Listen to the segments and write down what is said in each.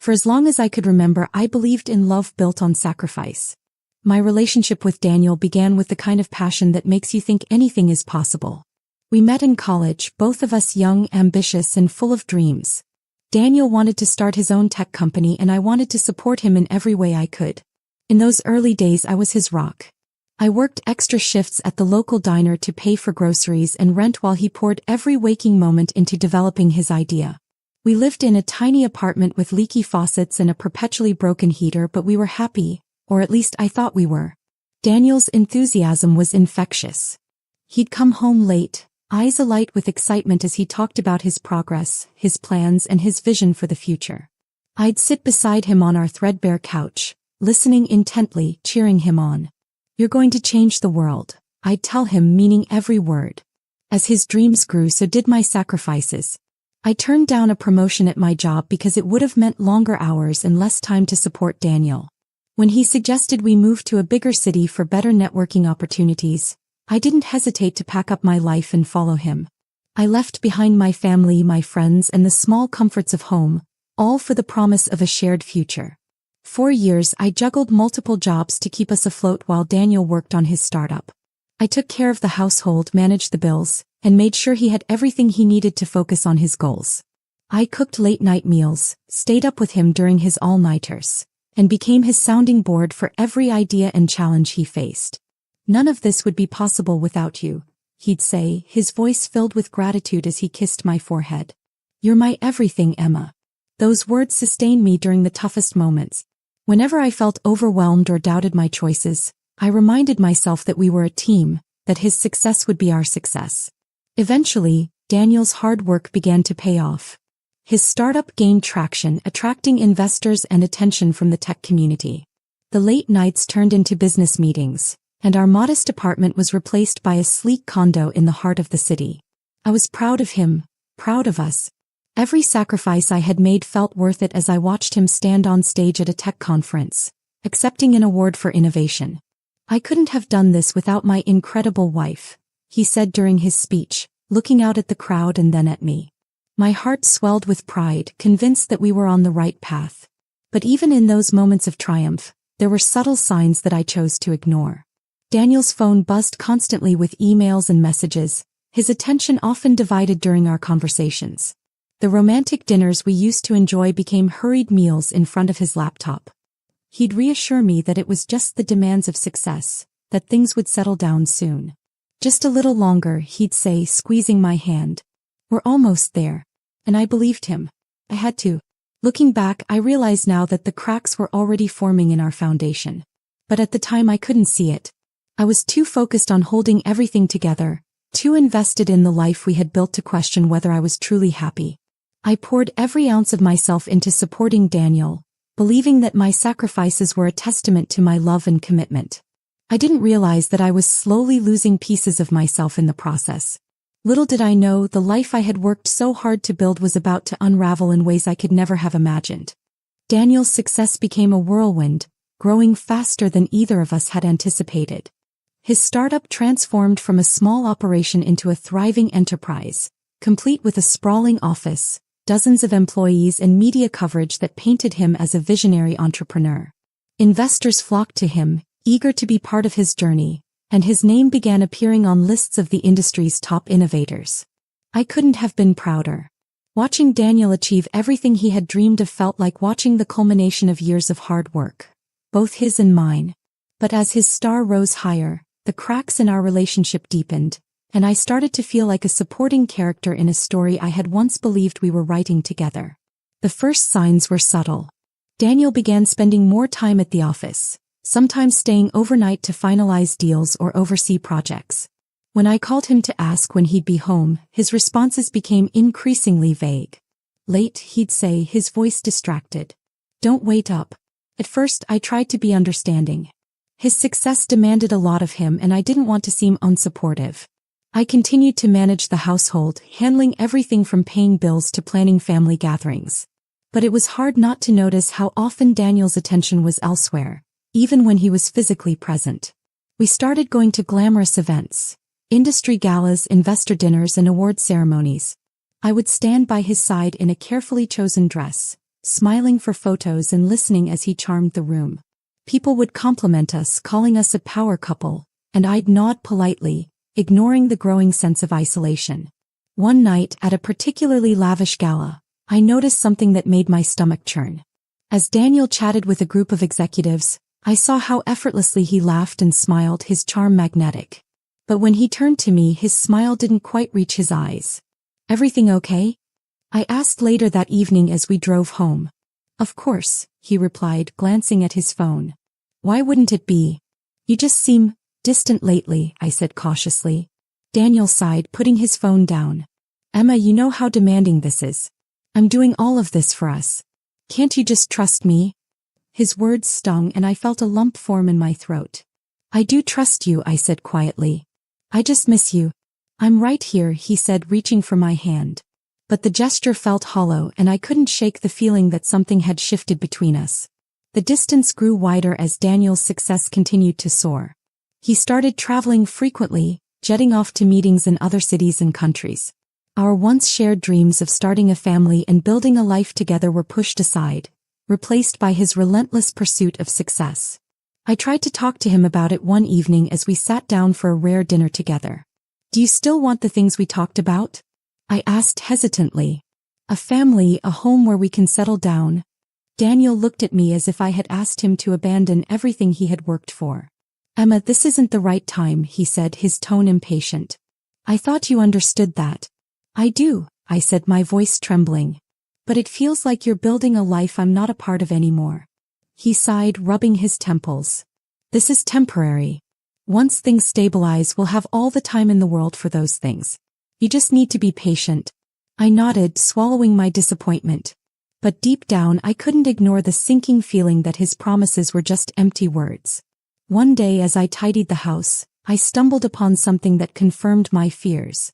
For as long as I could remember, I believed in love built on sacrifice. My relationship with Daniel began with the kind of passion that makes you think anything is possible. We met in college, both of us young, ambitious, and full of dreams. Daniel wanted to start his own tech company, and I wanted to support him in every way I could. In those early days, I was his rock. I worked extra shifts at the local diner to pay for groceries and rent while he poured every waking moment into developing his idea. We lived in a tiny apartment with leaky faucets and a perpetually broken heater, but we were happy, or at least I thought we were. Daniel's enthusiasm was infectious. He'd come home late, eyes alight with excitement as he talked about his progress, his plans, and his vision for the future. I'd sit beside him on our threadbare couch, listening intently, cheering him on. "You're going to change the world," I'd tell him, meaning every word. As his dreams grew, so did my sacrifices. I turned down a promotion at my job because it would have meant longer hours and less time to support Daniel. When he suggested we move to a bigger city for better networking opportunities, I didn't hesitate to pack up my life and follow him. I left behind my family, my friends, and the small comforts of home, all for the promise of a shared future. For years, I juggled multiple jobs to keep us afloat while Daniel worked on his startup. I took care of the household, managed the bills, and made sure he had everything he needed to focus on his goals. I cooked late-night meals, stayed up with him during his all-nighters, and became his sounding board for every idea and challenge he faced. "None of this would be possible without you," he'd say, his voice filled with gratitude as he kissed my forehead. "You're my everything, Emma." Those words sustained me during the toughest moments. Whenever I felt overwhelmed or doubted my choices, I reminded myself that we were a team, that his success would be our success. Eventually, Daniel's hard work began to pay off. His startup gained traction, attracting investors and attention from the tech community. The late nights turned into business meetings, and our modest apartment was replaced by a sleek condo in the heart of the city. I was proud of him, proud of us. Every sacrifice I had made felt worth it as I watched him stand on stage at a tech conference, accepting an award for innovation. "I couldn't have done this without my incredible wife," he said during his speech, looking out at the crowd and then at me. My heart swelled with pride, convinced that we were on the right path. But even in those moments of triumph, there were subtle signs that I chose to ignore. Daniel's phone buzzed constantly with emails and messages, his attention often divided during our conversations. The romantic dinners we used to enjoy became hurried meals in front of his laptop. He'd reassure me that it was just the demands of success, that things would settle down soon. "Just a little longer," he'd say, squeezing my hand. "We're almost there." And I believed him. I had to. Looking back, I realize now that the cracks were already forming in our foundation. But at the time I couldn't see it. I was too focused on holding everything together, too invested in the life we had built to question whether I was truly happy. I poured every ounce of myself into supporting Daniel, believing that my sacrifices were a testament to my love and commitment. I didn't realize that I was slowly losing pieces of myself in the process. Little did I know the life I had worked so hard to build was about to unravel in ways I could never have imagined. Daniel's success became a whirlwind, growing faster than either of us had anticipated. His startup transformed from a small operation into a thriving enterprise, complete with a sprawling office, dozens of employees, and media coverage that painted him as a visionary entrepreneur. Investors flocked to him, eager to be part of his journey, and his name began appearing on lists of the industry's top innovators. I couldn't have been prouder. Watching Daniel achieve everything he had dreamed of felt like watching the culmination of years of hard work, both his and mine. But as his star rose higher, the cracks in our relationship deepened, and I started to feel like a supporting character in a story I had once believed we were writing together. The first signs were subtle. Daniel began spending more time at the office, sometimes staying overnight to finalize deals or oversee projects. When I called him to ask when he'd be home, his responses became increasingly vague. "Late," he'd say, his voice distracted. "Don't wait up." At first, I tried to be understanding. His success demanded a lot of him, and I didn't want to seem unsupportive. I continued to manage the household, handling everything from paying bills to planning family gatherings. But it was hard not to notice how often Daniel's attention was elsewhere, even when he was physically present. We started going to glamorous events, industry galas, investor dinners, and award ceremonies. I would stand by his side in a carefully chosen dress, smiling for photos and listening as he charmed the room. People would compliment us, calling us a power couple, and I'd nod politely, ignoring the growing sense of isolation. One night, at a particularly lavish gala, I noticed something that made my stomach churn. As Daniel chatted with a group of executives, I saw how effortlessly he laughed and smiled, his charm magnetic. But when he turned to me, his smile didn't quite reach his eyes. "Everything okay?" I asked later that evening as we drove home. "Of course," he replied, glancing at his phone. "Why wouldn't it be? You just seem distant lately," I said cautiously. Daniel sighed, putting his phone down. "Emma, you know how demanding this is. I'm doing all of this for us. Can't you just trust me?" His words stung and I felt a lump form in my throat. "I do trust you," I said quietly. "I just miss you." "I'm right here," he said, reaching for my hand. But the gesture felt hollow and I couldn't shake the feeling that something had shifted between us. The distance grew wider as Daniel's success continued to soar. He started traveling frequently, jetting off to meetings in other cities and countries. Our once shared dreams of starting a family and building a life together were pushed aside, replaced by his relentless pursuit of success. I tried to talk to him about it one evening as we sat down for a rare dinner together. "Do you still want the things we talked about?" I asked hesitantly. "A family, a home where we can settle down." Daniel looked at me as if I had asked him to abandon everything he had worked for. "Emma, this isn't the right time," he said, his tone impatient. "I thought you understood that." "I do," I said, my voice trembling. "But it feels like you're building a life I'm not a part of anymore." He sighed, rubbing his temples. "This is temporary. Once things stabilize, we'll have all the time in the world for those things. You just need to be patient." I nodded, swallowing my disappointment. But deep down I couldn't ignore the sinking feeling that his promises were just empty words. One day as I tidied the house, I stumbled upon something that confirmed my fears.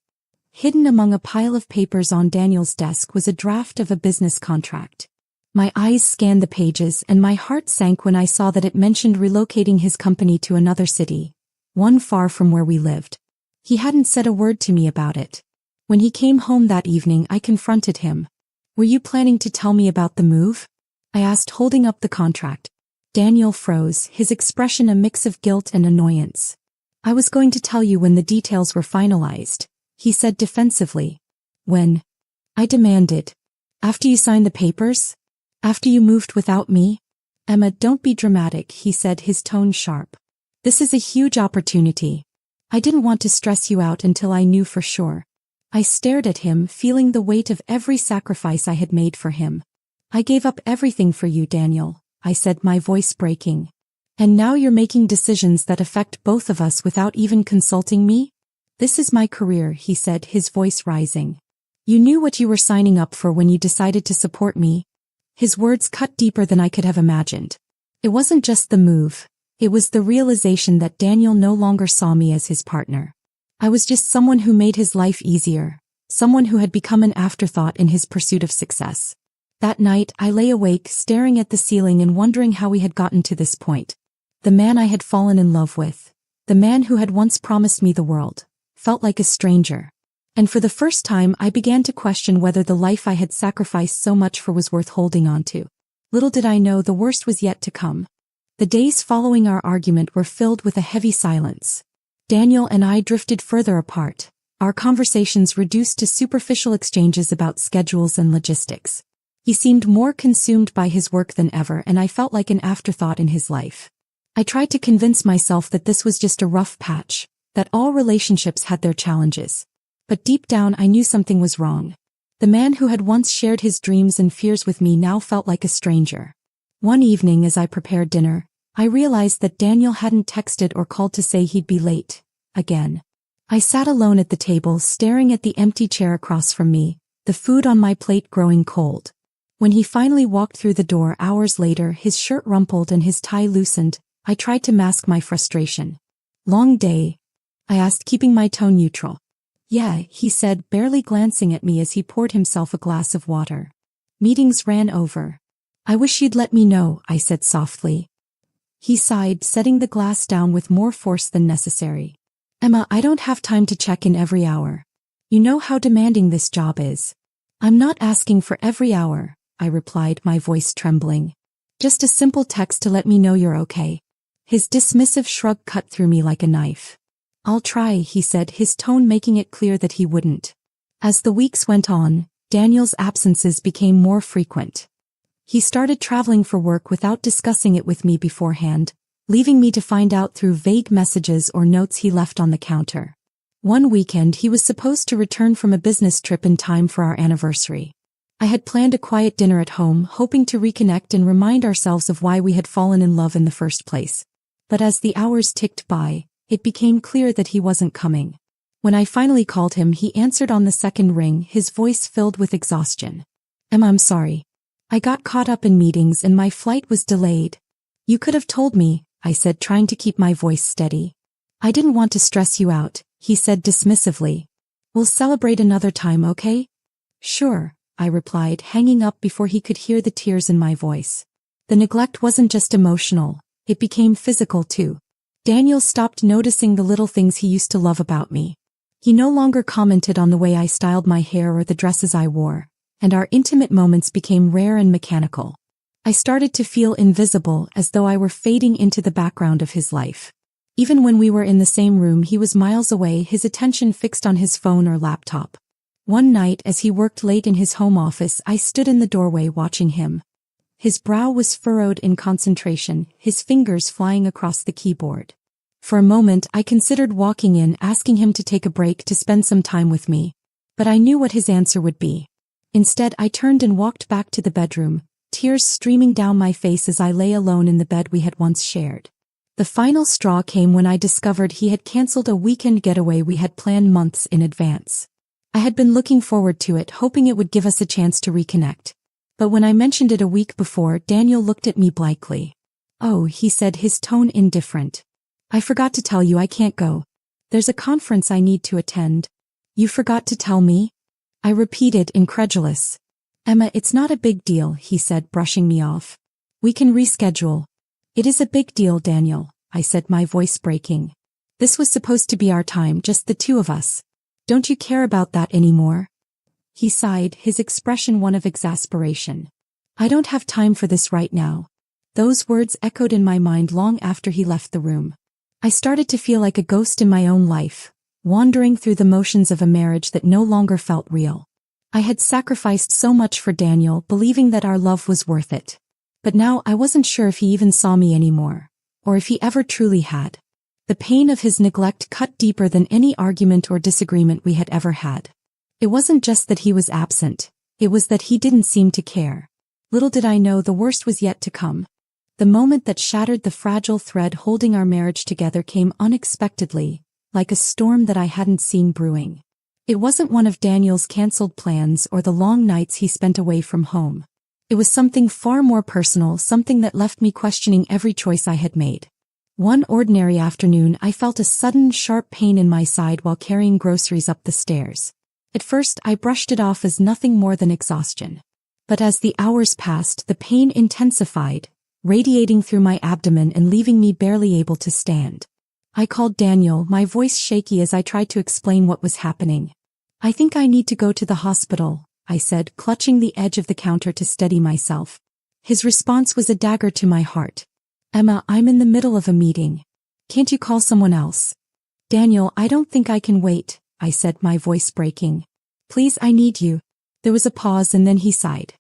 Hidden among a pile of papers on Daniel's desk was a draft of a business contract. My eyes scanned the pages and my heart sank when I saw that it mentioned relocating his company to another city, one far from where we lived. He hadn't said a word to me about it. When he came home that evening, I confronted him. "Were you planning to tell me about the move?" I asked, holding up the contract. Daniel froze, his expression a mix of guilt and annoyance. "I was going to tell you when the details were finalized," he said defensively. "When?" I demanded. "After you signed the papers? After you moved without me?" "Emma, don't be dramatic," he said, his tone sharp. "This is a huge opportunity. I didn't want to stress you out until I knew for sure." I stared at him, feeling the weight of every sacrifice I had made for him. "I gave up everything for you, Daniel," I said, my voice breaking. "And now you're making decisions that affect both of us without even consulting me?" "This is my career," he said, his voice rising. "You knew what you were signing up for when you decided to support me." His words cut deeper than I could have imagined. It wasn't just the move. It was the realization that Daniel no longer saw me as his partner. I was just someone who made his life easier, someone who had become an afterthought in his pursuit of success. That night, I lay awake, staring at the ceiling and wondering how we had gotten to this point. The man I had fallen in love with, the man who had once promised me the world, felt like a stranger. And for the first time, I began to question whether the life I had sacrificed so much for was worth holding on to. Little did I know the worst was yet to come. The days following our argument were filled with a heavy silence. Daniel and I drifted further apart, our conversations reduced to superficial exchanges about schedules and logistics. He seemed more consumed by his work than ever, and I felt like an afterthought in his life. I tried to convince myself that this was just a rough patch, that all relationships had their challenges. But deep down I knew something was wrong. The man who had once shared his dreams and fears with me now felt like a stranger. One evening as I prepared dinner, I realized that Daniel hadn't texted or called to say he'd be late, again. I sat alone at the table, staring at the empty chair across from me, the food on my plate growing cold. When he finally walked through the door hours later, his shirt rumpled and his tie loosened, I tried to mask my frustration. "Long day?" I asked, keeping my tone neutral. "Yeah," he said, barely glancing at me as he poured himself a glass of water. "Meetings ran over." "I wish you'd let me know," I said softly. He sighed, setting the glass down with more force than necessary. "Emma, I don't have time to check in every hour. You know how demanding this job is. I'm not asking for every hour, I replied, my voice trembling. Just a simple text to let me know you're okay. His dismissive shrug cut through me like a knife. I'll try, he said, his tone making it clear that he wouldn't. As the weeks went on, Daniel's absences became more frequent. He started traveling for work without discussing it with me beforehand, leaving me to find out through vague messages or notes he left on the counter. One weekend he was supposed to return from a business trip in time for our anniversary. I had planned a quiet dinner at home, hoping to reconnect and remind ourselves of why we had fallen in love in the first place. But as the hours ticked by, it became clear that he wasn't coming. When I finally called him, he answered on the second ring, his voice filled with exhaustion. Emma, I'm sorry. I got caught up in meetings and my flight was delayed. You could have told me, I said, trying to keep my voice steady. I didn't want to stress you out, he said dismissively. We'll celebrate another time, okay? Sure, I replied, hanging up before he could hear the tears in my voice. The neglect wasn't just emotional, it became physical too. Daniel stopped noticing the little things he used to love about me. He no longer commented on the way I styled my hair or the dresses I wore, and our intimate moments became rare and mechanical. I started to feel invisible, as though I were fading into the background of his life. Even when we were in the same room, he was miles away, his attention fixed on his phone or laptop. One night, as he worked late in his home office, I stood in the doorway watching him. His brow was furrowed in concentration, his fingers flying across the keyboard. For a moment, I considered walking in, asking him to take a break to spend some time with me. But I knew what his answer would be. Instead, I turned and walked back to the bedroom, tears streaming down my face as I lay alone in the bed we had once shared. The final straw came when I discovered he had canceled a weekend getaway we had planned months in advance. I had been looking forward to it, hoping it would give us a chance to reconnect. But when I mentioned it a week before, Daniel looked at me blankly. Oh, he said, his tone indifferent. I forgot to tell you I can't go. There's a conference I need to attend. You forgot to tell me? I repeated, incredulous. Emma, it's not a big deal, he said, brushing me off. We can reschedule. It is a big deal, Daniel, I said, my voice breaking. This was supposed to be our time, just the two of us. Don't you care about that anymore? He sighed, his expression one of exasperation. I don't have time for this right now. Those words echoed in my mind long after he left the room. I started to feel like a ghost in my own life, wandering through the motions of a marriage that no longer felt real. I had sacrificed so much for Daniel, believing that our love was worth it. But now I wasn't sure if he even saw me anymore, or if he ever truly had. The pain of his neglect cut deeper than any argument or disagreement we had ever had. It wasn't just that he was absent, it was that he didn't seem to care. Little did I know the worst was yet to come. The moment that shattered the fragile thread holding our marriage together came unexpectedly, like a storm that I hadn't seen brewing. It wasn't one of Daniel's canceled plans or the long nights he spent away from home. It was something far more personal, something that left me questioning every choice I had made. One ordinary afternoon, I felt a sudden, sharp pain in my side while carrying groceries up the stairs. At first, I brushed it off as nothing more than exhaustion. But as the hours passed, the pain intensified, radiating through my abdomen and leaving me barely able to stand. I called Daniel, my voice shaky as I tried to explain what was happening. I think I need to go to the hospital, I said, clutching the edge of the counter to steady myself. His response was a dagger to my heart. Emma, I'm in the middle of a meeting. Can't you call someone else? Daniel, I don't think I can wait, I said, my voice breaking. Please, I need you. There was a pause and then he sighed.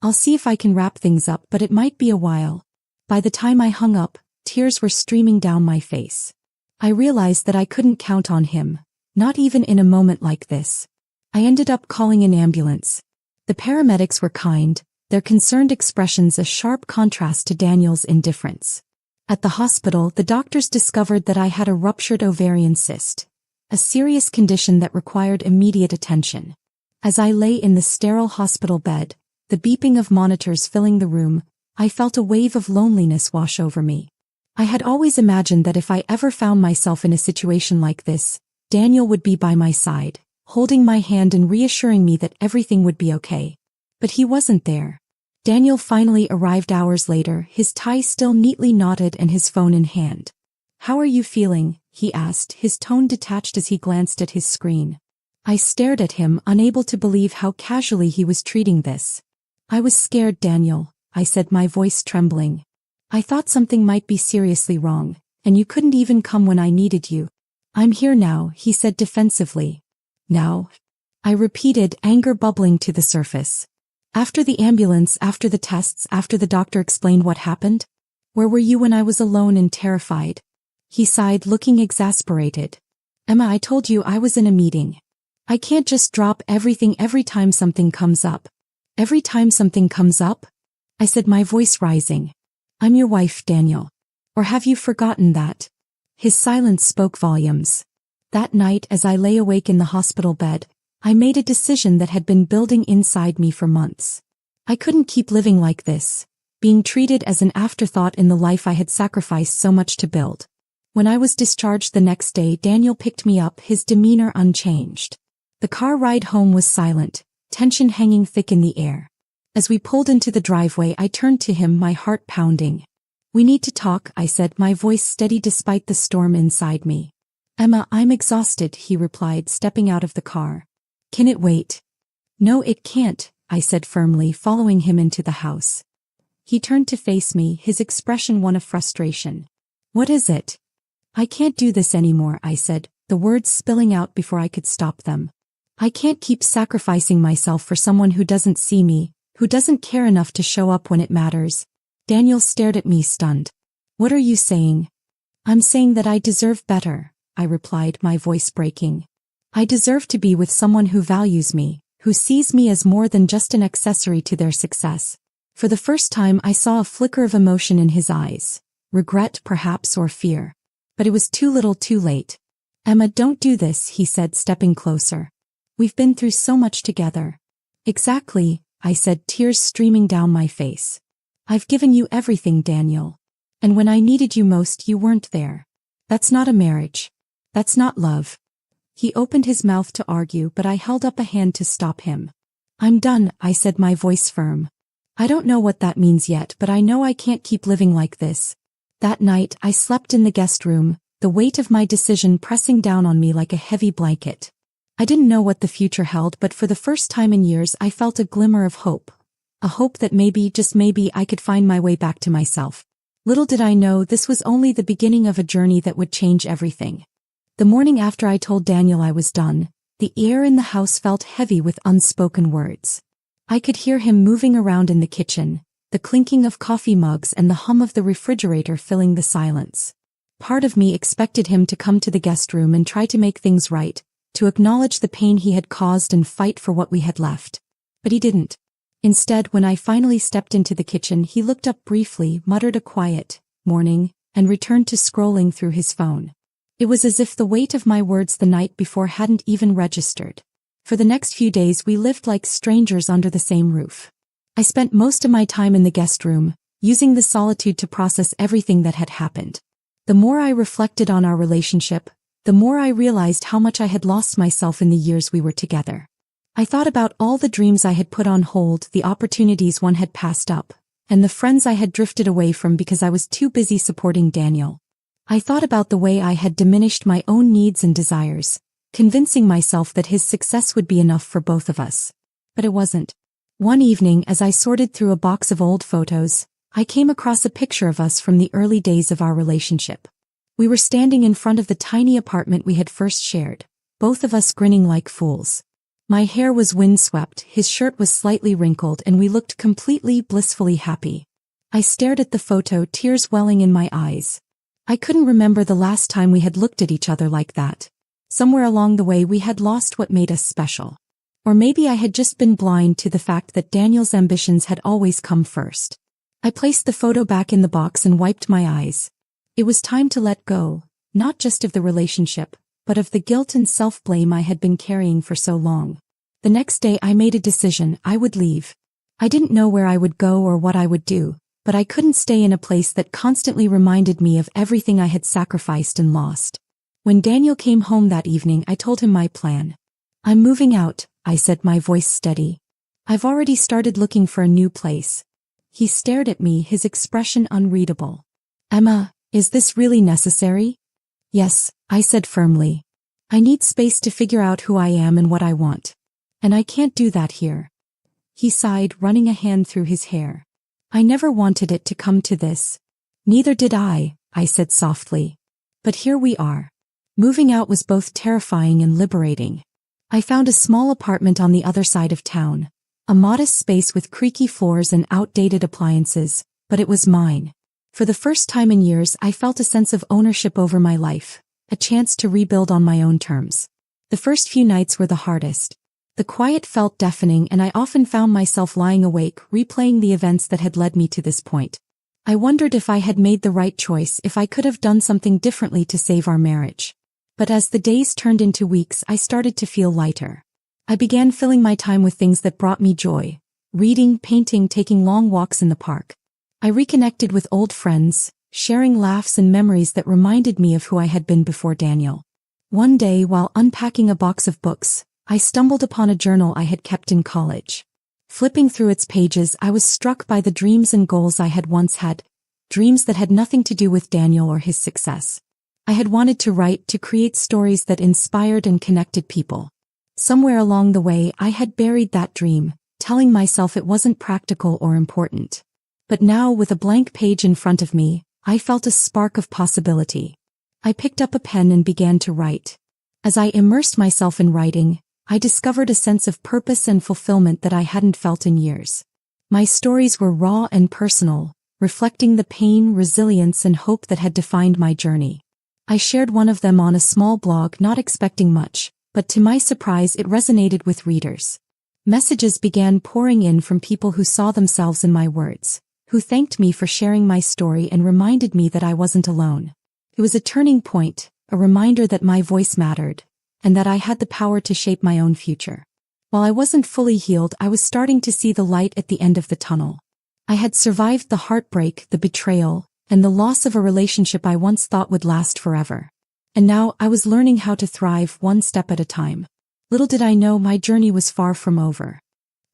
I'll see if I can wrap things up, but it might be a while. By the time I hung up, tears were streaming down my face. I realized that I couldn't count on him, not even in a moment like this. I ended up calling an ambulance. The paramedics were kind, their concerned expressions a sharp contrast to Daniel's indifference. At the hospital, the doctors discovered that I had a ruptured ovarian cyst, a serious condition that required immediate attention. As I lay in the sterile hospital bed, the beeping of monitors filling the room, I felt a wave of loneliness wash over me. I had always imagined that if I ever found myself in a situation like this, Daniel would be by my side, holding my hand and reassuring me that everything would be okay. But he wasn't there. Daniel finally arrived hours later, his tie still neatly knotted and his phone in hand. How are you feeling? He asked, his tone detached as he glanced at his screen. I stared at him, unable to believe how casually he was treating this. I was scared, Daniel, I said, my voice trembling. I thought something might be seriously wrong, and you couldn't even come when I needed you. I'm here now, he said defensively. Now? I repeated, anger bubbling to the surface. After the ambulance, after the tests, after the doctor explained what happened? Where were you when I was alone and terrified? He sighed, looking exasperated. Emma, I told you I was in a meeting. I can't just drop everything every time something comes up. Every time something comes up? I said, my voice rising. I'm your wife, Daniel. Or have you forgotten that? His silence spoke volumes. That night, as I lay awake in the hospital bed, I made a decision that had been building inside me for months. I couldn't keep living like this, being treated as an afterthought in the life I had sacrificed so much to build. When I was discharged the next day, Daniel picked me up, his demeanor unchanged. The car ride home was silent, tension hanging thick in the air. As we pulled into the driveway, I turned to him, my heart pounding. We need to talk, I said, my voice steady despite the storm inside me. Emma, I'm exhausted, he replied, stepping out of the car. Can it wait? No, it can't, I said firmly, following him into the house. He turned to face me, his expression one of frustration. What is it? I can't do this anymore, I said, the words spilling out before I could stop them. I can't keep sacrificing myself for someone who doesn't see me, who doesn't care enough to show up when it matters. Daniel stared at me, stunned. What are you saying? I'm saying that I deserve better, I replied, my voice breaking. I deserve to be with someone who values me, who sees me as more than just an accessory to their success. For the first time, I saw a flicker of emotion in his eyes. Regret, perhaps, or fear. But it was too little too late. Emma, don't do this, he said, stepping closer. We've been through so much together. Exactly, I said, tears streaming down my face. I've given you everything, Daniel. And when I needed you most, you weren't there. That's not a marriage. That's not love. He opened his mouth to argue, but I held up a hand to stop him. I'm done, I said, my voice firm. I don't know what that means yet, but I know I can't keep living like this. That night, I slept in the guest room, the weight of my decision pressing down on me like a heavy blanket. I didn't know what the future held, but for the first time in years I felt a glimmer of hope. A hope that maybe, just maybe, I could find my way back to myself. Little did I know this was only the beginning of a journey that would change everything. The morning after I told Daniel I was done, the air in the house felt heavy with unspoken words. I could hear him moving around in the kitchen, the clinking of coffee mugs and the hum of the refrigerator filling the silence. Part of me expected him to come to the guest room and try to make things right, to acknowledge the pain he had caused and fight for what we had left. But he didn't. Instead, when I finally stepped into the kitchen, he looked up briefly, muttered a quiet, "Morning," and returned to scrolling through his phone. It was as if the weight of my words the night before hadn't even registered. For the next few days we lived like strangers under the same roof. I spent most of my time in the guest room, using the solitude to process everything that had happened. The more I reflected on our relationship, the more I realized how much I had lost myself in the years we were together. I thought about all the dreams I had put on hold, the opportunities one had passed up, and the friends I had drifted away from because I was too busy supporting Daniel. I thought about the way I had diminished my own needs and desires, convincing myself that his success would be enough for both of us. But it wasn't. One evening, as I sorted through a box of old photos, I came across a picture of us from the early days of our relationship. We were standing in front of the tiny apartment we had first shared, both of us grinning like fools. My hair was windswept, his shirt was slightly wrinkled, and we looked completely, blissfully happy. I stared at the photo, tears welling in my eyes. I couldn't remember the last time we had looked at each other like that. Somewhere along the way we had lost what made us special. Or maybe I had just been blind to the fact that Daniel's ambitions had always come first. I placed the photo back in the box and wiped my eyes. It was time to let go, not just of the relationship, but of the guilt and self-blame I had been carrying for so long. The next day I made a decision: I would leave. I didn't know where I would go or what I would do, but I couldn't stay in a place that constantly reminded me of everything I had sacrificed and lost. When Daniel came home that evening, I told him my plan. I'm moving out, I said, my voice steady. I've already started looking for a new place. He stared at me, his expression unreadable. Emma, is this really necessary? Yes, I said firmly. I need space to figure out who I am and what I want. And I can't do that here. he sighed, running a hand through his hair. I never wanted it to come to this. Neither did I said softly. But here we are. Moving out was both terrifying and liberating. I found a small apartment on the other side of town. A modest space with creaky floors and outdated appliances, but it was mine. For the first time in years, I felt a sense of ownership over my life, a chance to rebuild on my own terms. The first few nights were the hardest. The quiet felt deafening, and I often found myself lying awake, replaying the events that had led me to this point. I wondered if I had made the right choice, if I could have done something differently to save our marriage. But as the days turned into weeks, I started to feel lighter. I began filling my time with things that brought me joy. Reading, painting, taking long walks in the park. I reconnected with old friends, sharing laughs and memories that reminded me of who I had been before Daniel. One day, while unpacking a box of books, I stumbled upon a journal I had kept in college. Flipping through its pages, I was struck by the dreams and goals I had once had, dreams that had nothing to do with Daniel or his success. I had wanted to write, to create stories that inspired and connected people. Somewhere along the way, I had buried that dream, telling myself it wasn't practical or important. But now, with a blank page in front of me, I felt a spark of possibility. I picked up a pen and began to write. As I immersed myself in writing, I discovered a sense of purpose and fulfillment that I hadn't felt in years. My stories were raw and personal, reflecting the pain, resilience, and hope that had defined my journey. I shared one of them on a small blog, not expecting much, but to my surprise it resonated with readers. Messages began pouring in from people who saw themselves in my words, who thanked me for sharing my story and reminded me that I wasn't alone. It was a turning point, a reminder that my voice mattered, and that I had the power to shape my own future. While I wasn't fully healed, I was starting to see the light at the end of the tunnel. I had survived the heartbreak, the betrayal, and the loss of a relationship I once thought would last forever. And now I was learning how to thrive one step at a time. Little did I know my journey was far from over.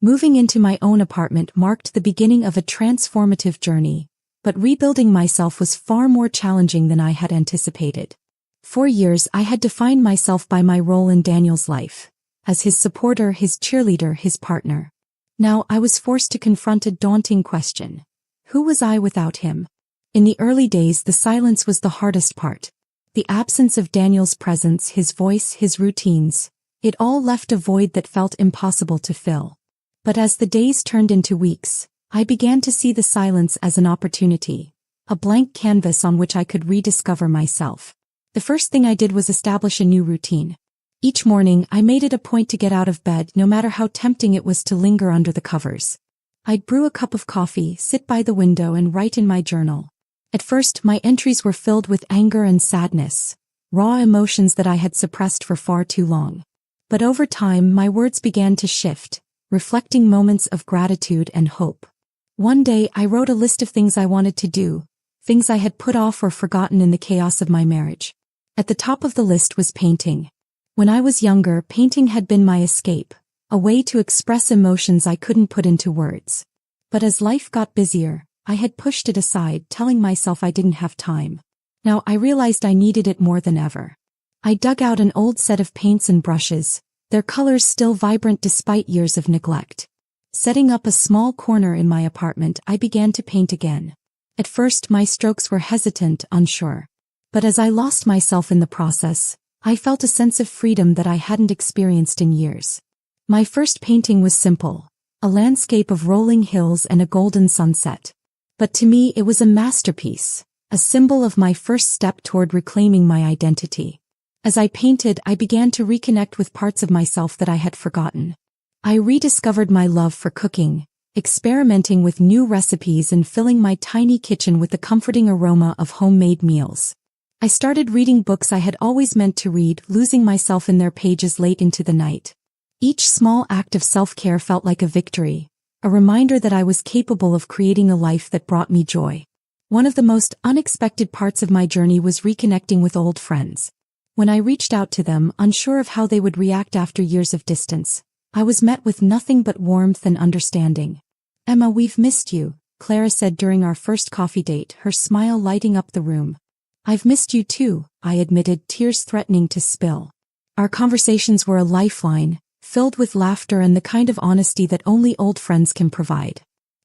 Moving into my own apartment marked the beginning of a transformative journey, but rebuilding myself was far more challenging than I had anticipated. For years I had defined myself by my role in Daniel's life, as his supporter, his cheerleader, his partner. Now I was forced to confront a daunting question. Who was I without him? In the early days, the silence was the hardest part. The absence of Daniel's presence, his voice, his routines, it all left a void that felt impossible to fill. But as the days turned into weeks, I began to see the silence as an opportunity, a blank canvas on which I could rediscover myself. The first thing I did was establish a new routine. Each morning, I made it a point to get out of bed, no matter how tempting it was to linger under the covers. I'd brew a cup of coffee, sit by the window, and write in my journal. At first, my entries were filled with anger and sadness, raw emotions that I had suppressed for far too long. But over time, my words began to shift, reflecting moments of gratitude and hope. One day, I wrote a list of things I wanted to do, things I had put off or forgotten in the chaos of my marriage. At the top of the list was painting. When I was younger, painting had been my escape, a way to express emotions I couldn't put into words. But as life got busier, I had pushed it aside, telling myself I didn't have time. Now I realized I needed it more than ever. I dug out an old set of paints and brushes, their colors still vibrant despite years of neglect. Setting up a small corner in my apartment, I began to paint again. At first, my strokes were hesitant, unsure. But as I lost myself in the process, I felt a sense of freedom that I hadn't experienced in years. My first painting was simple, a landscape of rolling hills and a golden sunset. But to me it was a masterpiece, a symbol of my first step toward reclaiming my identity. As I painted, I began to reconnect with parts of myself that I had forgotten. I rediscovered my love for cooking, experimenting with new recipes and filling my tiny kitchen with the comforting aroma of homemade meals. I started reading books I had always meant to read, losing myself in their pages late into the night. Each small act of self-care felt like a victory, a reminder that I was capable of creating a life that brought me joy. One of the most unexpected parts of my journey was reconnecting with old friends. When I reached out to them, unsure of how they would react after years of distance, I was met with nothing but warmth and understanding. "Emma, we've missed you," Clara said during our first coffee date, her smile lighting up the room. "I've missed you too," I admitted, tears threatening to spill. Our conversations were a lifeline, filled with laughter and the kind of honesty that only old friends can provide.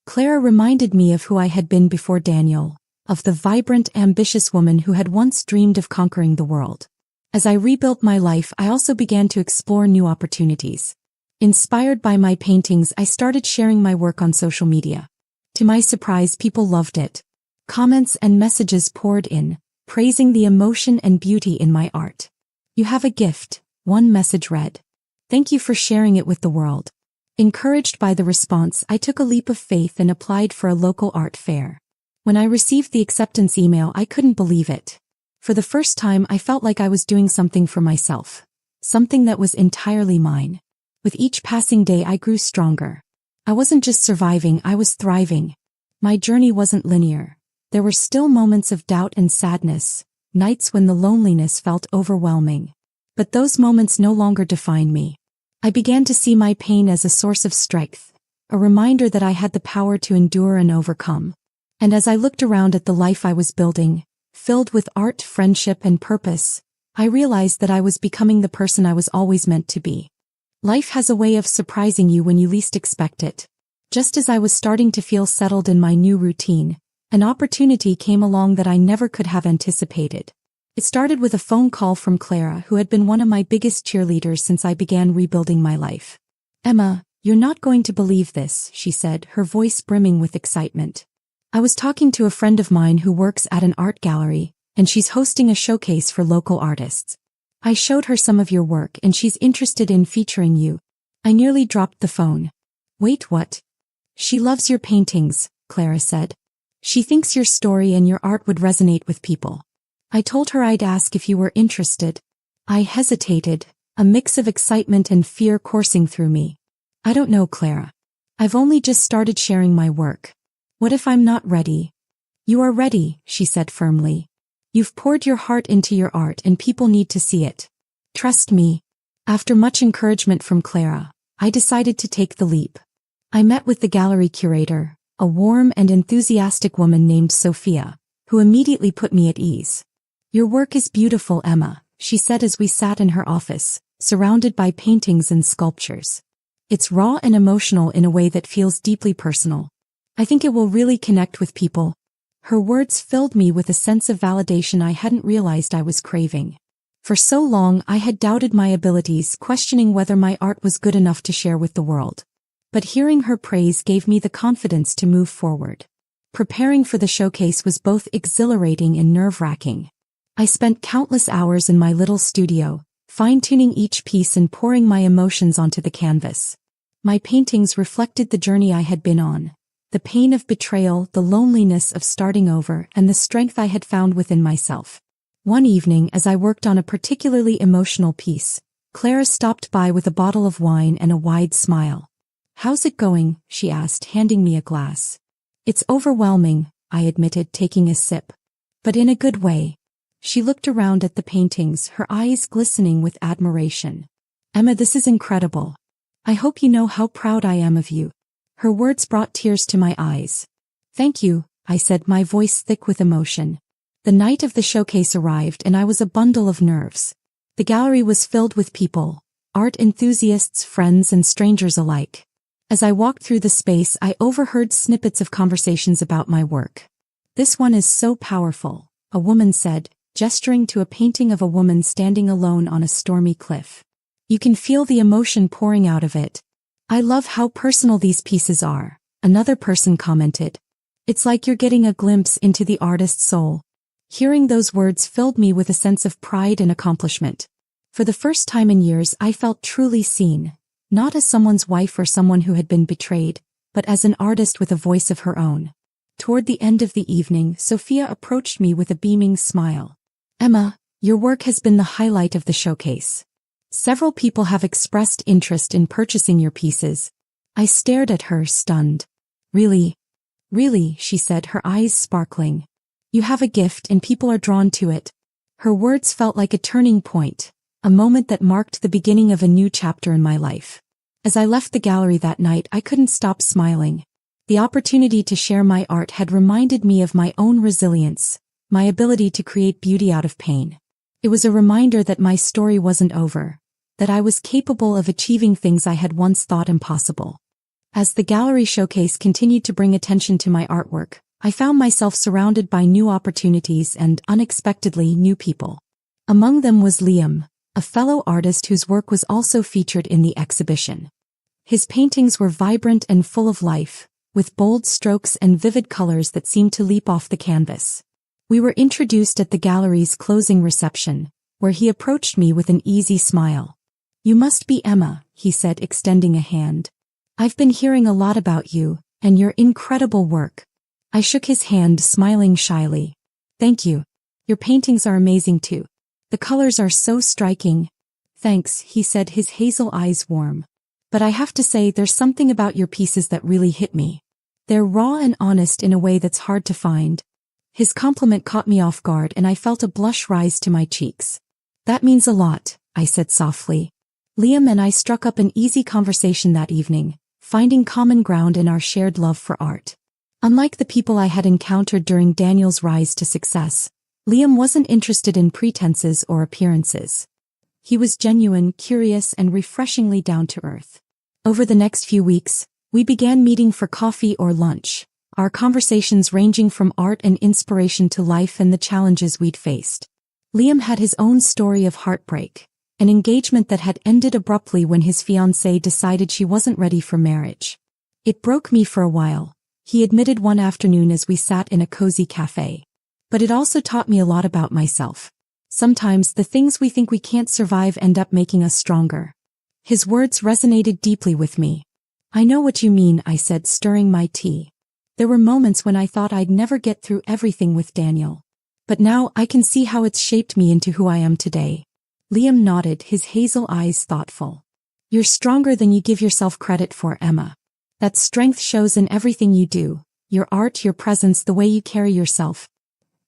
Clara reminded me of who I had been before Daniel, of the vibrant, ambitious woman who had once dreamed of conquering the world. As I rebuilt my life, I also began to explore new opportunities. Inspired by my paintings, I started sharing my work on social media. To my surprise, people loved it. Comments and messages poured in, praising the emotion and beauty in my art. "You have a gift," one message read. "Thank you for sharing it with the world." Encouraged by the response, I took a leap of faith and applied for a local art fair. When I received the acceptance email, I couldn't believe it. For the first time, I felt like I was doing something for myself. Something that was entirely mine. With each passing day, I grew stronger. I wasn't just surviving, I was thriving. My journey wasn't linear. There were still moments of doubt and sadness, nights when the loneliness felt overwhelming. But those moments no longer defined me. I began to see my pain as a source of strength, a reminder that I had the power to endure and overcome. And as I looked around at the life I was building, filled with art, friendship, and purpose, I realized that I was becoming the person I was always meant to be. Life has a way of surprising you when you least expect it. Just as I was starting to feel settled in my new routine, an opportunity came along that I never could have anticipated. It started with a phone call from Clara, who had been one of my biggest cheerleaders since I began rebuilding my life. "Emma, you're not going to believe this," she said, her voice brimming with excitement. "I was talking to a friend of mine who works at an art gallery, and she's hosting a showcase for local artists. I showed her some of your work and she's interested in featuring you." I nearly dropped the phone. "Wait, what?" "She loves your paintings," Clara said. "She thinks your story and your art would resonate with people. I told her I'd ask if you were interested." I hesitated, a mix of excitement and fear coursing through me. "I don't know, Clara. I've only just started sharing my work. What if I'm not ready?" "You are ready," she said firmly. "You've poured your heart into your art and people need to see it. Trust me." After much encouragement from Clara, I decided to take the leap. I met with the gallery curator, a warm and enthusiastic woman named Sophia, who immediately put me at ease. "Your work is beautiful, Emma," she said as we sat in her office, surrounded by paintings and sculptures. "It's raw and emotional in a way that feels deeply personal. I think it will really connect with people." Her words filled me with a sense of validation I hadn't realized I was craving. For so long, I had doubted my abilities, questioning whether my art was good enough to share with the world. But hearing her praise gave me the confidence to move forward. Preparing for the showcase was both exhilarating and nerve-wracking. I spent countless hours in my little studio, fine-tuning each piece and pouring my emotions onto the canvas. My paintings reflected the journey I had been on. The pain of betrayal, the loneliness of starting over, and the strength I had found within myself. One evening, as I worked on a particularly emotional piece, Clara stopped by with a bottle of wine and a wide smile. "How's it going?" she asked, handing me a glass. "It's overwhelming," I admitted, taking a sip. "But in a good way." She looked around at the paintings, her eyes glistening with admiration. "Emma, this is incredible. I hope you know how proud I am of you." Her words brought tears to my eyes. "Thank you," I said, my voice thick with emotion. The night of the showcase arrived and I was a bundle of nerves. The gallery was filled with people, art enthusiasts, friends, and strangers alike. As I walked through the space, I overheard snippets of conversations about my work. "This one is so powerful," a woman said, gesturing to a painting of a woman standing alone on a stormy cliff. "You can feel the emotion pouring out of it." "I love how personal these pieces are," another person commented. "It's like you're getting a glimpse into the artist's soul." Hearing those words filled me with a sense of pride and accomplishment. For the first time in years, I felt truly seen, not as someone's wife or someone who had been betrayed, but as an artist with a voice of her own. Toward the end of the evening, Sophia approached me with a beaming smile. "Emma, your work has been the highlight of the showcase. Several people have expressed interest in purchasing your pieces." I stared at her, stunned. "Really?" "Really," she said, her eyes sparkling. "You have a gift and people are drawn to it." Her words felt like a turning point, a moment that marked the beginning of a new chapter in my life. As I left the gallery that night, I couldn't stop smiling. The opportunity to share my art had reminded me of my own resilience, my ability to create beauty out of pain. It was a reminder that my story wasn't over, that I was capable of achieving things I had once thought impossible. As the gallery showcase continued to bring attention to my artwork, I found myself surrounded by new opportunities and, unexpectedly, new people. Among them was Liam, a fellow artist whose work was also featured in the exhibition. His paintings were vibrant and full of life, with bold strokes and vivid colors that seemed to leap off the canvas. We were introduced at the gallery's closing reception, where he approached me with an easy smile. "You must be Emma," he said, extending a hand. "I've been hearing a lot about you, and your incredible work." I shook his hand, smiling shyly. "Thank you. Your paintings are amazing too. The colors are so striking." "Thanks," he said, his hazel eyes warm. "But I have to say there's something about your pieces that really hit me. They're raw and honest in a way that's hard to find." His compliment caught me off guard and I felt a blush rise to my cheeks. "That means a lot," I said softly. Liam and I struck up an easy conversation that evening, finding common ground in our shared love for art. Unlike the people I had encountered during Daniel's rise to success, Liam wasn't interested in pretenses or appearances. He was genuine, curious, and refreshingly down-to-earth. Over the next few weeks, we began meeting for coffee or lunch, our conversations ranging from art and inspiration to life and the challenges we'd faced. Liam had his own story of heartbreak, an engagement that had ended abruptly when his fiancée decided she wasn't ready for marriage. "It broke me for a while," he admitted one afternoon as we sat in a cozy cafe. "But it also taught me a lot about myself. Sometimes the things we think we can't survive end up making us stronger." His words resonated deeply with me. "I know what you mean," I said, stirring my tea. "There were moments when I thought I'd never get through everything with Daniel. But now I can see how it's shaped me into who I am today." Liam nodded, his hazel eyes thoughtful. "You're stronger than you give yourself credit for, Emma. That strength shows in everything you do, your art, your presence, the way you carry yourself."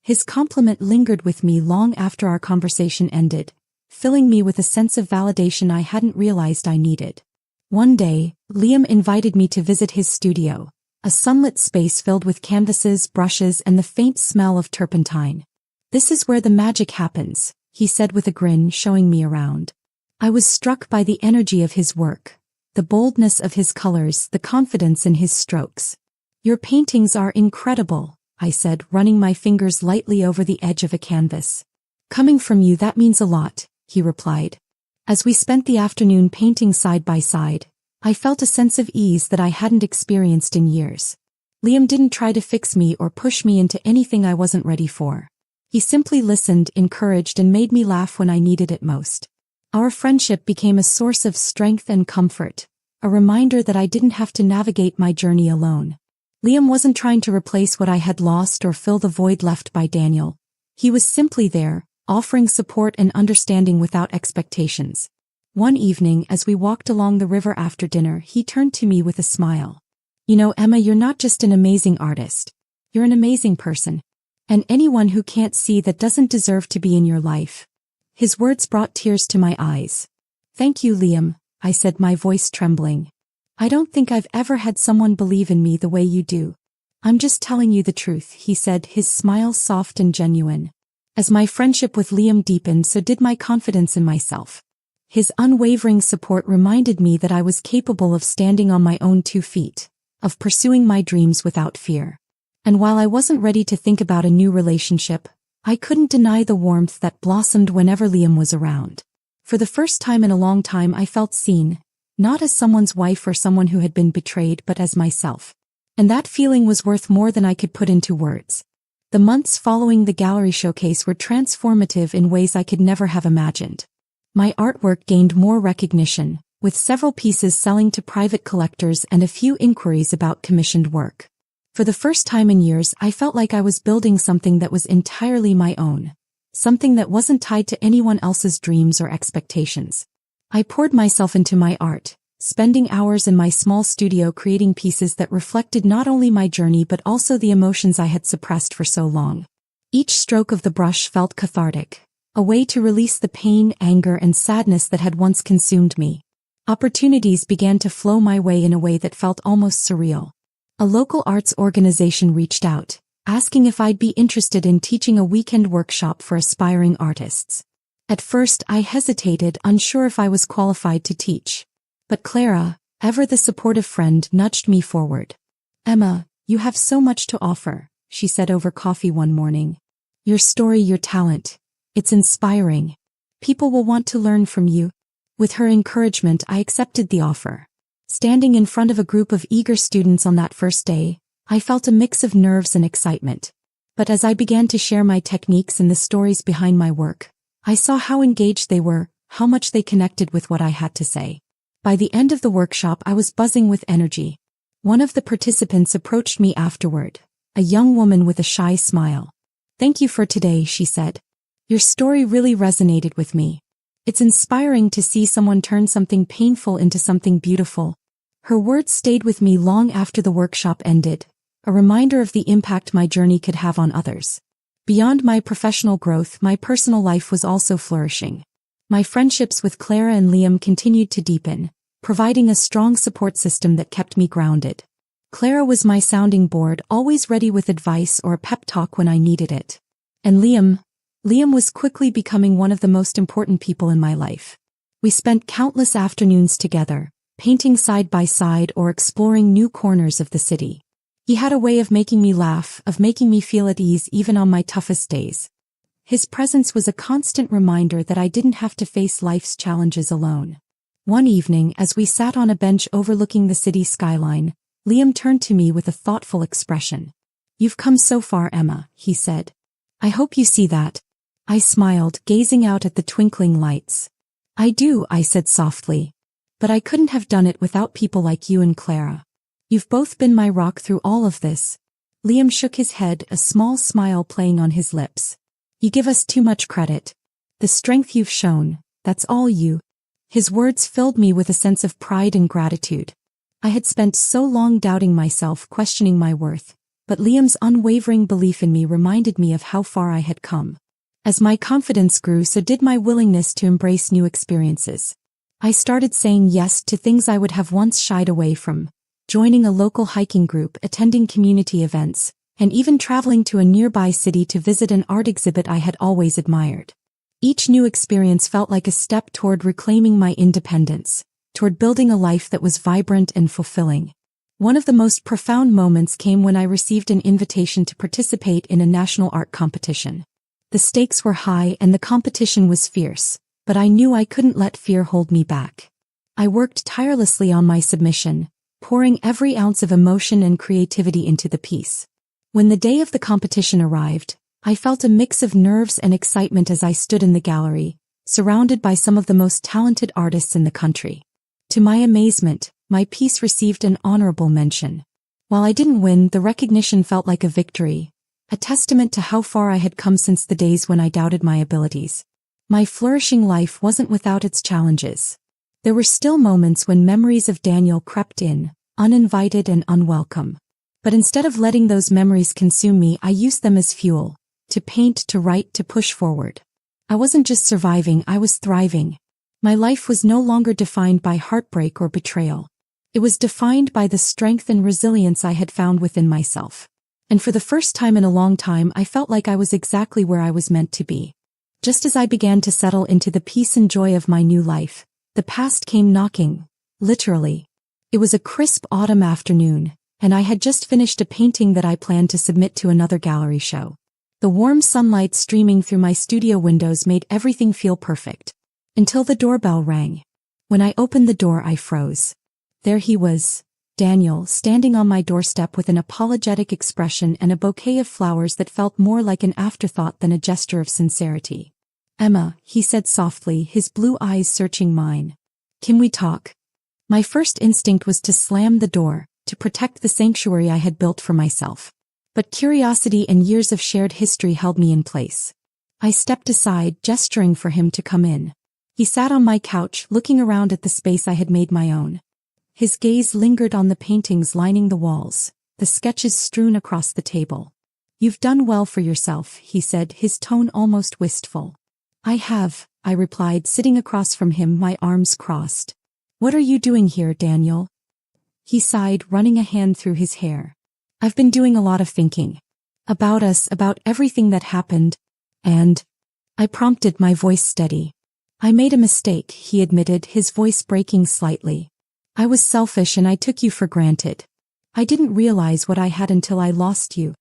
His compliment lingered with me long after our conversation ended, filling me with a sense of validation I hadn't realized I needed. One day, Liam invited me to visit his studio, a sunlit space filled with canvases, brushes, and the faint smell of turpentine. "This is where the magic happens," he said with a grin, showing me around. I was struck by the energy of his work, the boldness of his colors, the confidence in his strokes. "Your paintings are incredible," I said, running my fingers lightly over the edge of a canvas. "Coming from you, that means a lot," he replied. As we spent the afternoon painting side by side, I felt a sense of ease that I hadn't experienced in years. Liam didn't try to fix me or push me into anything I wasn't ready for. He simply listened, encouraged, and made me laugh when I needed it most. Our friendship became a source of strength and comfort, a reminder that I didn't have to navigate my journey alone. Liam wasn't trying to replace what I had lost or fill the void left by Daniel. He was simply there, offering support and understanding without expectations. One evening, as we walked along the river after dinner, he turned to me with a smile. "You know, Emma, you're not just an amazing artist. You're an amazing person. And anyone who can't see that doesn't deserve to be in your life." His words brought tears to my eyes. "Thank you, Liam," I said, my voice trembling. "I don't think I've ever had someone believe in me the way you do." "I'm just telling you the truth," he said, his smile soft and genuine. As my friendship with Liam deepened, so did my confidence in myself. His unwavering support reminded me that I was capable of standing on my own 2 feet, of pursuing my dreams without fear. And while I wasn't ready to think about a new relationship, I couldn't deny the warmth that blossomed whenever Liam was around. For the first time in a long time, I felt seen, not as someone's wife or someone who had been betrayed, but as myself. And that feeling was worth more than I could put into words. The months following the gallery showcase were transformative in ways I could never have imagined. My artwork gained more recognition, with several pieces selling to private collectors and a few inquiries about commissioned work. For the first time in years, I felt like I was building something that was entirely my own, something that wasn't tied to anyone else's dreams or expectations. I poured myself into my art, spending hours in my small studio creating pieces that reflected not only my journey but also the emotions I had suppressed for so long. Each stroke of the brush felt cathartic, a way to release the pain, anger, and sadness that had once consumed me. Opportunities began to flow my way in a way that felt almost surreal. A local arts organization reached out, asking if I'd be interested in teaching a weekend workshop for aspiring artists. At first I hesitated, unsure if I was qualified to teach. But Clara, ever the supportive friend, nudged me forward. "Emma, you have so much to offer," she said over coffee one morning. "Your story, your talent. It's inspiring. People will want to learn from you." With her encouragement, I accepted the offer. Standing in front of a group of eager students on that first day, I felt a mix of nerves and excitement. But as I began to share my techniques and the stories behind my work, I saw how engaged they were, how much they connected with what I had to say. By the end of the workshop, I was buzzing with energy. One of the participants approached me afterward, a young woman with a shy smile. "Thank you for today," she said. "Your story really resonated with me. It's inspiring to see someone turn something painful into something beautiful." Her words stayed with me long after the workshop ended, a reminder of the impact my journey could have on others. Beyond my professional growth, my personal life was also flourishing. My friendships with Clara and Liam continued to deepen, providing a strong support system that kept me grounded. Clara was my sounding board, always ready with advice or a pep talk when I needed it. And Liam was quickly becoming one of the most important people in my life. We spent countless afternoons together, painting side by side or exploring new corners of the city. He had a way of making me laugh, of making me feel at ease even on my toughest days. His presence was a constant reminder that I didn't have to face life's challenges alone. One evening, as we sat on a bench overlooking the city skyline, Liam turned to me with a thoughtful expression. "You've come so far, Emma," he said. "I hope you see that." I smiled, gazing out at the twinkling lights. "I do," I said softly. "But I couldn't have done it without people like you and Clara. You've both been my rock through all of this." Liam shook his head, a small smile playing on his lips. "You give us too much credit. The strength you've shown, that's all you." His words filled me with a sense of pride and gratitude. I had spent so long doubting myself, questioning my worth, but Liam's unwavering belief in me reminded me of how far I had come. As my confidence grew, so did my willingness to embrace new experiences. I started saying yes to things I would have once shied away from, joining a local hiking group, attending community events, and even traveling to a nearby city to visit an art exhibit I had always admired. Each new experience felt like a step toward reclaiming my independence, toward building a life that was vibrant and fulfilling. One of the most profound moments came when I received an invitation to participate in a national art competition. The stakes were high and the competition was fierce, but I knew I couldn't let fear hold me back. I worked tirelessly on my submission, pouring every ounce of emotion and creativity into the piece. When the day of the competition arrived, I felt a mix of nerves and excitement as I stood in the gallery, surrounded by some of the most talented artists in the country. To my amazement, my piece received an honorable mention. While I didn't win, the recognition felt like a victory, a testament to how far I had come since the days when I doubted my abilities. My flourishing life wasn't without its challenges. There were still moments when memories of Daniel crept in, uninvited and unwelcome. But instead of letting those memories consume me, I used them as fuel, to paint, to write, to push forward. I wasn't just surviving, I was thriving. My life was no longer defined by heartbreak or betrayal. It was defined by the strength and resilience I had found within myself. And for the first time in a long time, I felt like I was exactly where I was meant to be. Just as I began to settle into the peace and joy of my new life, the past came knocking, literally. It was a crisp autumn afternoon, and I had just finished a painting that I planned to submit to another gallery show. The warm sunlight streaming through my studio windows made everything feel perfect. Until the doorbell rang. When I opened the door, I froze. There he was, Daniel, standing on my doorstep with an apologetic expression and a bouquet of flowers that felt more like an afterthought than a gesture of sincerity. "Emma," he said softly, his blue eyes searching mine. "Can we talk?" My first instinct was to slam the door, to protect the sanctuary I had built for myself. But curiosity and years of shared history held me in place. I stepped aside, gesturing for him to come in. He sat on my couch, looking around at the space I had made my own. His gaze lingered on the paintings lining the walls, the sketches strewn across the table. "You've done well for yourself," he said, his tone almost wistful. "I have," I replied, sitting across from him, my arms crossed. "What are you doing here, Daniel?" He sighed, running a hand through his hair. "I've been doing a lot of thinking. About us, about everything that happened. And I prompted, my voice steady. I made a mistake, he admitted, his voice breaking slightly. I was selfish and I took you for granted. I didn't realize what I had until I lost you.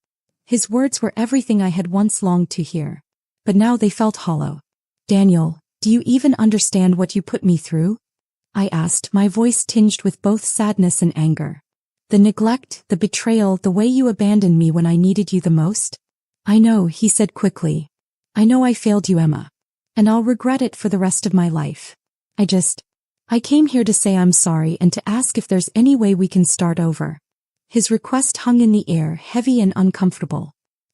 His words were everything I had once longed to hear. But now they felt hollow. Daniel, do you even understand what you put me through? I asked, my voice tinged with both sadness and anger. The neglect, the betrayal, the way you abandoned me when I needed you the most? I know, he said quickly. I know I failed you, Emma. And I'll regret it for the rest of my life. I came here to say I'm sorry and to ask if there's any way we can start over. His request hung in the air, heavy and uncomfortable.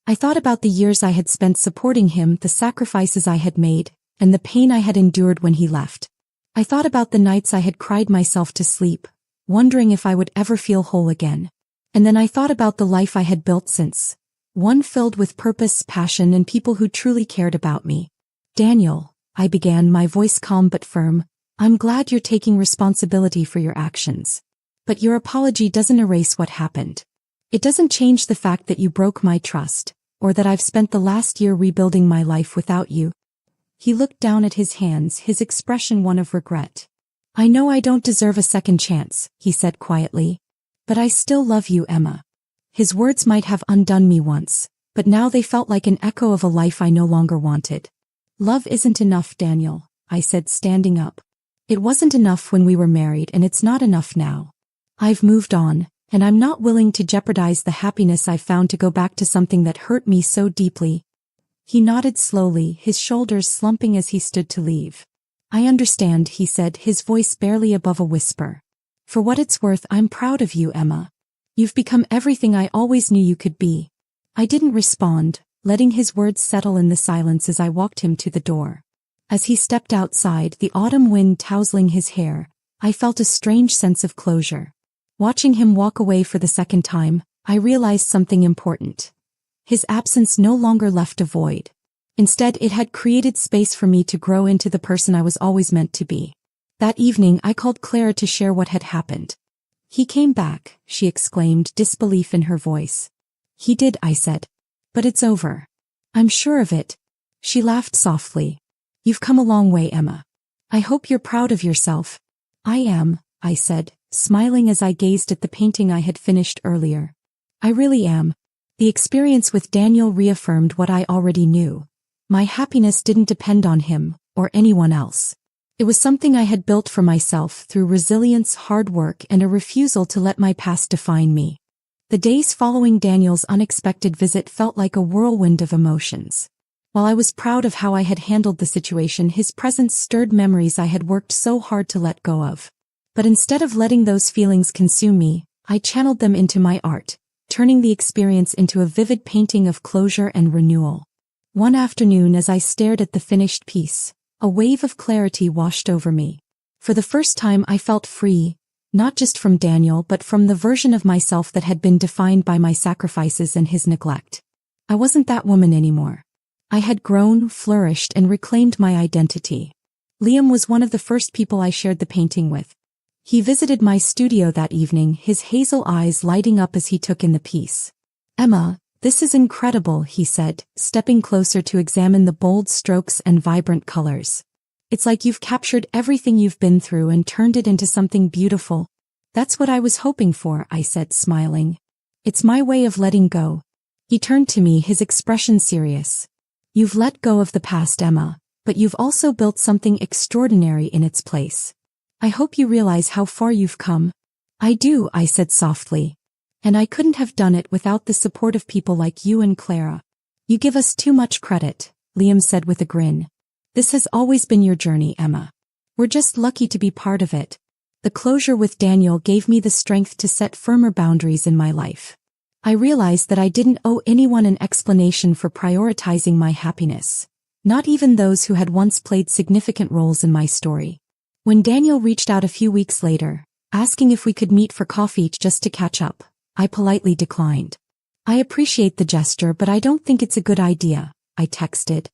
I thought about the years I had spent supporting him, the sacrifices I had made, and the pain I had endured when he left. I thought about the nights I had cried myself to sleep, wondering if I would ever feel whole again. And then I thought about the life I had built since. One filled with purpose, passion, and people who truly cared about me. Daniel, I began, my voice calm but firm, I'm glad you're taking responsibility for your actions. But your apology doesn't erase what happened. It doesn't change the fact that you broke my trust, or that I've spent the last year rebuilding my life without you. He looked down at his hands, his expression one of regret. I know I don't deserve a second chance, he said quietly. But I still love you, Emma. His words might have undone me once, but now they felt like an echo of a life I no longer wanted. Love isn't enough, Daniel, I said, standing up. It wasn't enough when we were married and it's not enough now. I've moved on, and I'm not willing to jeopardize the happiness I've found to go back to something that hurt me so deeply. He nodded slowly, his shoulders slumping as he stood to leave. I understand, he said, his voice barely above a whisper. For what it's worth, I'm proud of you, Emma. You've become everything I always knew you could be. I didn't respond, letting his words settle in the silence as I walked him to the door. As he stepped outside, the autumn wind tousling his hair, I felt a strange sense of closure. Watching him walk away for the second time, I realized something important. His absence no longer left a void. Instead, it had created space for me to grow into the person I was always meant to be. That evening, I called Clara to share what had happened. He came back, she exclaimed, disbelief in her voice. He did, I said. But it's over. I'm sure of it. She laughed softly. You've come a long way, Emma. I hope you're proud of yourself. I am, I said, smiling as I gazed at the painting I had finished earlier. I really am. The experience with Daniel reaffirmed what I already knew. My happiness didn't depend on him, or anyone else. It was something I had built for myself through resilience, hard work, and a refusal to let my past define me. The days following Daniel's unexpected visit felt like a whirlwind of emotions. While I was proud of how I had handled the situation, his presence stirred memories I had worked so hard to let go of. But instead of letting those feelings consume me, I channeled them into my art, turning the experience into a vivid painting of closure and renewal. One afternoon, as I stared at the finished piece, a wave of clarity washed over me. For the first time, I felt free, not just from Daniel but from the version of myself that had been defined by my sacrifices and his neglect. I wasn't that woman anymore. I had grown, flourished, and reclaimed my identity. Liam was one of the first people I shared the painting with. He visited my studio that evening, his hazel eyes lighting up as he took in the piece. Emma, this is incredible, he said, stepping closer to examine the bold strokes and vibrant colors. It's like you've captured everything you've been through and turned it into something beautiful. That's what I was hoping for, I said, smiling. It's my way of letting go. He turned to me, his expression serious. You've let go of the past, Emma, but you've also built something extraordinary in its place. I hope you realize how far you've come. I do, I said softly. And I couldn't have done it without the support of people like you and Clara. You give us too much credit, Liam said with a grin. This has always been your journey, Emma. We're just lucky to be part of it. The closure with Daniel gave me the strength to set firmer boundaries in my life. I realized that I didn't owe anyone an explanation for prioritizing my happiness, not even those who had once played significant roles in my story. When Daniel reached out a few weeks later, asking if we could meet for coffee just to catch up, I politely declined. I appreciate the gesture, but I don't think it's a good idea, I texted.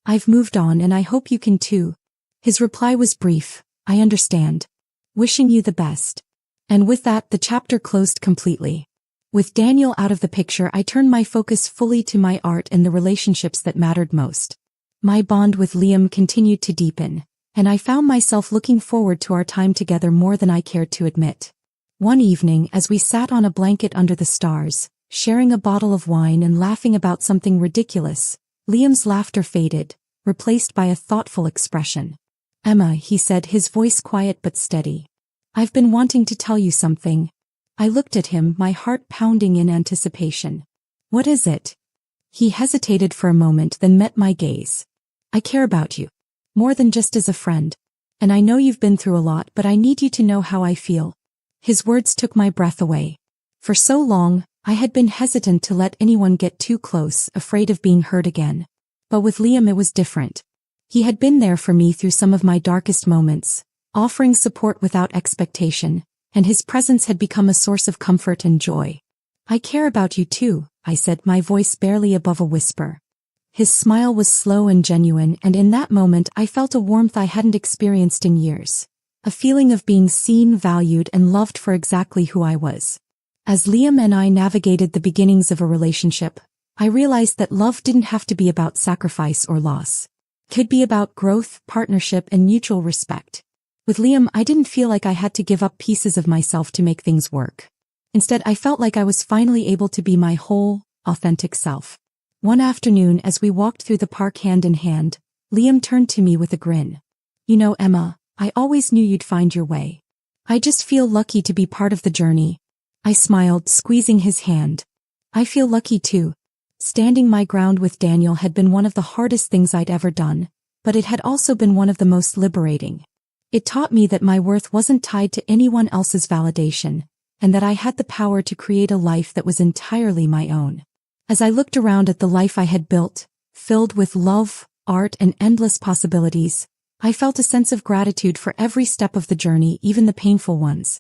I've moved on and I hope you can too. His reply was brief, I understand. Wishing you the best. And with that, the chapter closed completely. With Daniel out of the picture, I turned my focus fully to my art and the relationships that mattered most. My bond with Liam continued to deepen, and I found myself looking forward to our time together more than I cared to admit. One evening, as we sat on a blanket under the stars, sharing a bottle of wine and laughing about something ridiculous, Liam's laughter faded, replaced by a thoughtful expression. "Emma," he said, his voice quiet but steady. "I've been wanting to tell you something." I looked at him, my heart pounding in anticipation. "What is it?" He hesitated for a moment, then met my gaze. "I care about you. More than just as a friend. And I know you've been through a lot, but I need you to know how I feel." His words took my breath away. For so long, I had been hesitant to let anyone get too close, afraid of being hurt again. But with Liam it was different. He had been there for me through some of my darkest moments, offering support without expectation, and his presence had become a source of comfort and joy. "I care about you too," I said, my voice barely above a whisper. His smile was slow and genuine, and in that moment I felt a warmth I hadn't experienced in years. A feeling of being seen, valued, and loved for exactly who I was. As Liam and I navigated the beginnings of a relationship, I realized that love didn't have to be about sacrifice or loss. It could be about growth, partnership, and mutual respect. With Liam, I didn't feel like I had to give up pieces of myself to make things work. Instead, I felt like I was finally able to be my whole, authentic self. One afternoon, as we walked through the park hand in hand, Liam turned to me with a grin. "You know, Emma, I always knew you'd find your way. I just feel lucky to be part of the journey." I smiled, squeezing his hand. "I feel lucky too." Standing my ground with Daniel had been one of the hardest things I'd ever done, but it had also been one of the most liberating. It taught me that my worth wasn't tied to anyone else's validation, and that I had the power to create a life that was entirely my own. As I looked around at the life I had built, filled with love, art, and endless possibilities, I felt a sense of gratitude for every step of the journey, even the painful ones.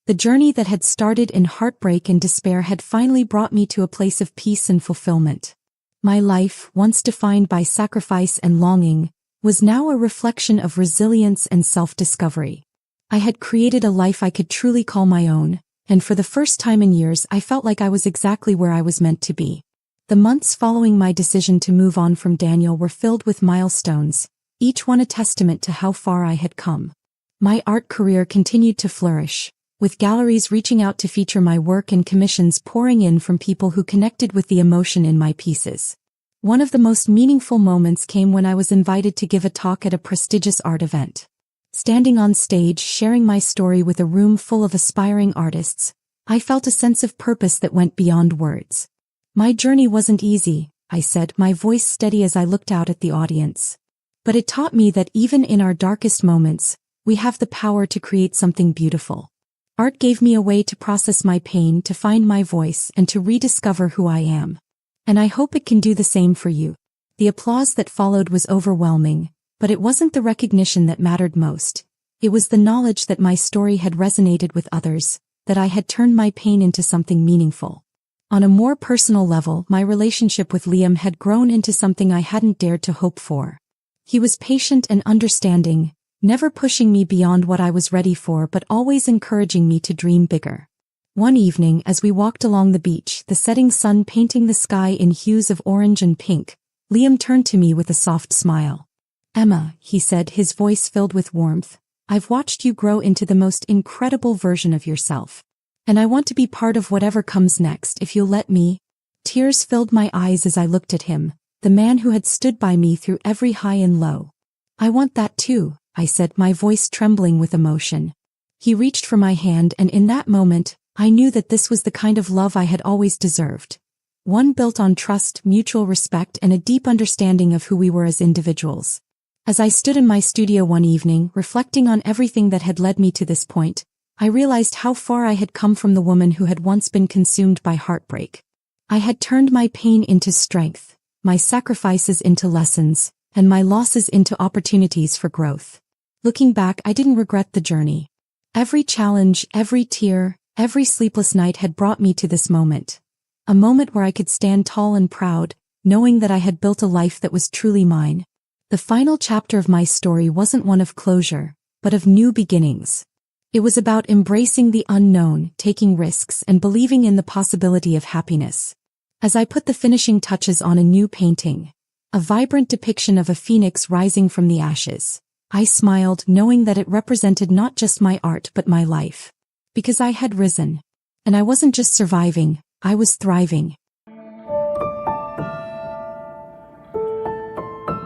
The journey that had started in heartbreak and despair had finally brought me to a place of peace and fulfillment. My life, once defined by sacrifice and longing, was now a reflection of resilience and self-discovery. I had created a life I could truly call my own, and for the first time in years I felt like I was exactly where I was meant to be. The months following my decision to move on from Daniel were filled with milestones, each one a testament to how far I had come. My art career continued to flourish, with galleries reaching out to feature my work and commissions pouring in from people who connected with the emotion in my pieces. One of the most meaningful moments came when I was invited to give a talk at a prestigious art event. Standing on stage, sharing my story with a room full of aspiring artists, I felt a sense of purpose that went beyond words. "My journey wasn't easy," I said, my voice steady as I looked out at the audience. "But it taught me that even in our darkest moments, we have the power to create something beautiful." Art gave me a way to process my pain, to find my voice, and to rediscover who I am. And I hope it can do the same for you. The applause that followed was overwhelming, but it wasn't the recognition that mattered most. It was the knowledge that my story had resonated with others, that I had turned my pain into something meaningful. On a more personal level, my relationship with Liam had grown into something I hadn't dared to hope for. He was patient and understanding, never pushing me beyond what I was ready for but always encouraging me to dream bigger. One evening, as we walked along the beach, the setting sun painting the sky in hues of orange and pink, Liam turned to me with a soft smile. "Emma," he said, his voice filled with warmth, "I've watched you grow into the most incredible version of yourself. And I want to be part of whatever comes next, if you'll let me." Tears filled my eyes as I looked at him, the man who had stood by me through every high and low. "I want that too," I said, my voice trembling with emotion. He reached for my hand, and in that moment, I knew that this was the kind of love I had always deserved. One built on trust, mutual respect, and a deep understanding of who we were as individuals. As I stood in my studio one evening, reflecting on everything that had led me to this point, I realized how far I had come from the woman who had once been consumed by heartbreak. I had turned my pain into strength, my sacrifices into lessons, and my losses into opportunities for growth. Looking back, I didn't regret the journey. Every challenge, every tear, every sleepless night had brought me to this moment. A moment where I could stand tall and proud, knowing that I had built a life that was truly mine. The final chapter of my story wasn't one of closure, but of new beginnings. It was about embracing the unknown, taking risks, and believing in the possibility of happiness. As I put the finishing touches on a new painting, a vibrant depiction of a phoenix rising from the ashes. I smiled, knowing that it represented not just my art but my life. Because I had risen. And I wasn't just surviving, I was thriving.